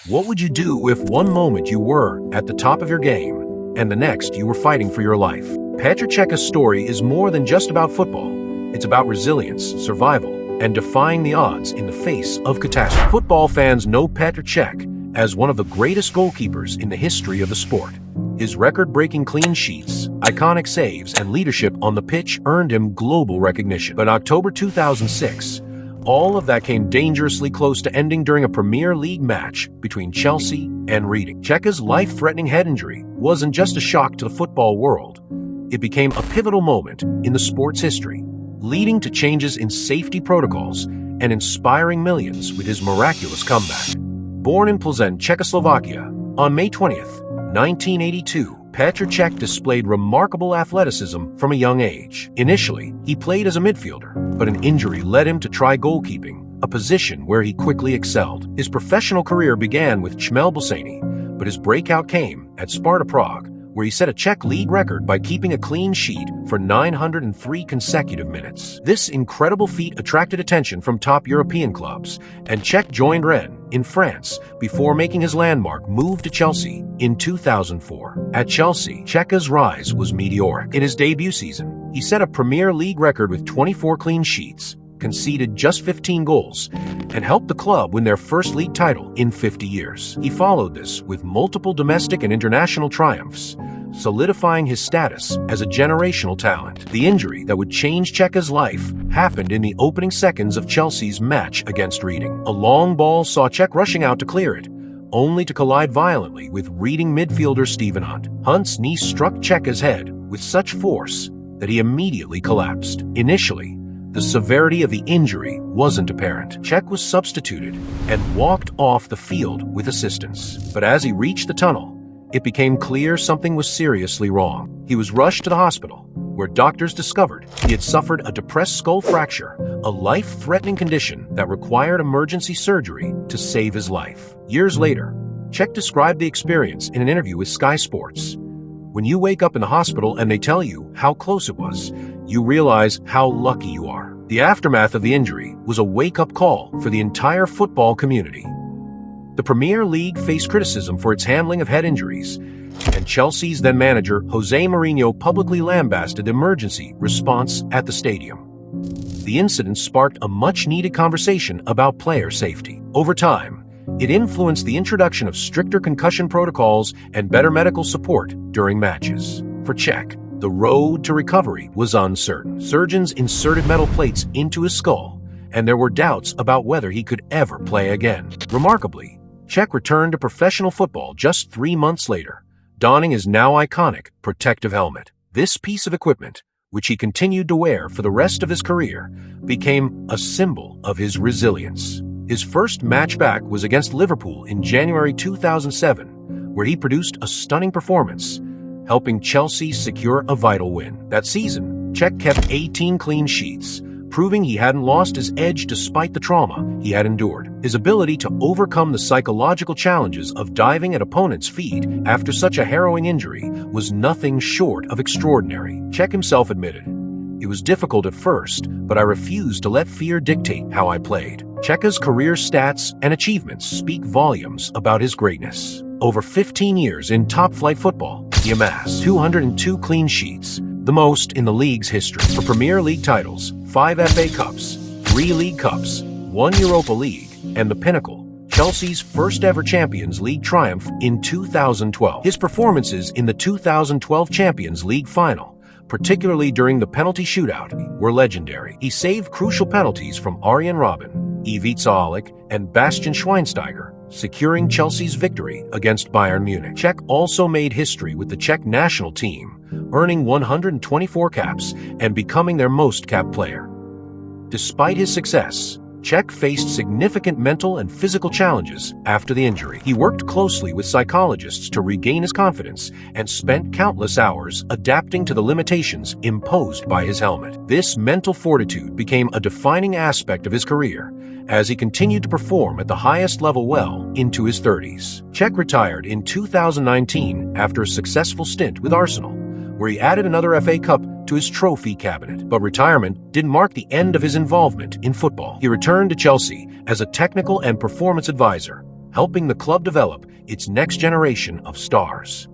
What would you do if one moment you were at the top of your game and the next you were fighting for your life? Petr Cech's story is more than just about football. It's about resilience, survival, and defying the odds in the face of catastrophe. Football fans know Petr Cech as one of the greatest goalkeepers in the history of the sport. His record-breaking clean sheets, iconic saves, and leadership on the pitch earned him global recognition. But in October 2006, all of that came dangerously close to ending during a Premier League match between Chelsea and Reading. Cech's life-threatening head injury wasn't just a shock to the football world. It became a pivotal moment in the sport's history, leading to changes in safety protocols and inspiring millions with his miraculous comeback. Born in Plzeň, Czechoslovakia, on May 20th, 1982, Petr Cech displayed remarkable athleticism from a young age. Initially, he played as a midfielder, but an injury led him to try goalkeeping, a position where he quickly excelled. His professional career began with Chmelbusany, but his breakout came at Sparta Prague, where he set a Czech league record by keeping a clean sheet for 903 consecutive minutes. This incredible feat attracted attention from top European clubs, and Cech joined Rennes in France before making his landmark move to Chelsea in 2004. At Chelsea, Cech's rise was meteoric. In his debut season, he set a Premier League record with 24 clean sheets, conceded just 15 goals, and helped the club win their first league title in 50 years. He followed this with multiple domestic and international triumphs, solidifying his status as a generational talent. The injury that would change Cech's life happened in the opening seconds of Chelsea's match against Reading. A long ball saw Cech rushing out to clear it, only to collide violently with Reading midfielder Stephen Hunt. Hunt's knee struck Cech's head with such force that he immediately collapsed. Initially, the severity of the injury wasn't apparent. Cech was substituted and walked off the field with assistance. But as he reached the tunnel, it became clear something was seriously wrong. He was rushed to the hospital, where doctors discovered he had suffered a depressed skull fracture, a life-threatening condition that required emergency surgery to save his life. Years later, Cech described the experience in an interview with Sky Sports. When you wake up in the hospital and they tell you how close it was, you realize how lucky you are. The aftermath of the injury was a wake-up call for the entire football community. The Premier League faced criticism for its handling of head injuries, and Chelsea's then-manager Jose Mourinho publicly lambasted the emergency response at the stadium. The incident sparked a much-needed conversation about player safety. Over time, it influenced the introduction of stricter concussion protocols and better medical support during matches. For Cech, the road to recovery was uncertain. Surgeons inserted metal plates into his skull, and there were doubts about whether he could ever play again. Remarkably, Cech returned to professional football just 3 months later, donning his now iconic protective helmet. This piece of equipment, which he continued to wear for the rest of his career, became a symbol of his resilience. His first match back was against Liverpool in January 2007, where he produced a stunning performance, helping Chelsea secure a vital win. That season, Cech kept 18 clean sheets, proving he hadn't lost his edge despite the trauma he had endured. His ability to overcome the psychological challenges of diving at opponents' feet after such a harrowing injury was nothing short of extraordinary. Cech himself admitted, "It was difficult at first, but I refused to let fear dictate how I played." Cech's career stats and achievements speak volumes about his greatness. Over 15 years in top-flight football, he amassed 202 clean sheets, the most in the league's history. For Premier League titles, 5 FA Cups, 3 League Cups, 1 Europa League, and the pinnacle, Chelsea's first-ever Champions League triumph in 2012. His performances in the 2012 Champions League final, particularly during the penalty shootout, were legendary. He saved crucial penalties from Arjen Robben, Ivica Olic, and Bastian Schweinsteiger, securing Chelsea's victory against Bayern Munich. Cech also made history with the Czech national team, earning 124 caps and becoming their most capped player. Despite his success, Cech faced significant mental and physical challenges after the injury. He worked closely with psychologists to regain his confidence and spent countless hours adapting to the limitations imposed by his helmet. This mental fortitude became a defining aspect of his career as he continued to perform at the highest level well into his 30s. Cech retired in 2019 after a successful stint with Arsenal, where he added another FA Cup to his trophy cabinet. But retirement didn't mark the end of his involvement in football. He returned to Chelsea as a technical and performance advisor, helping the club develop its next generation of stars.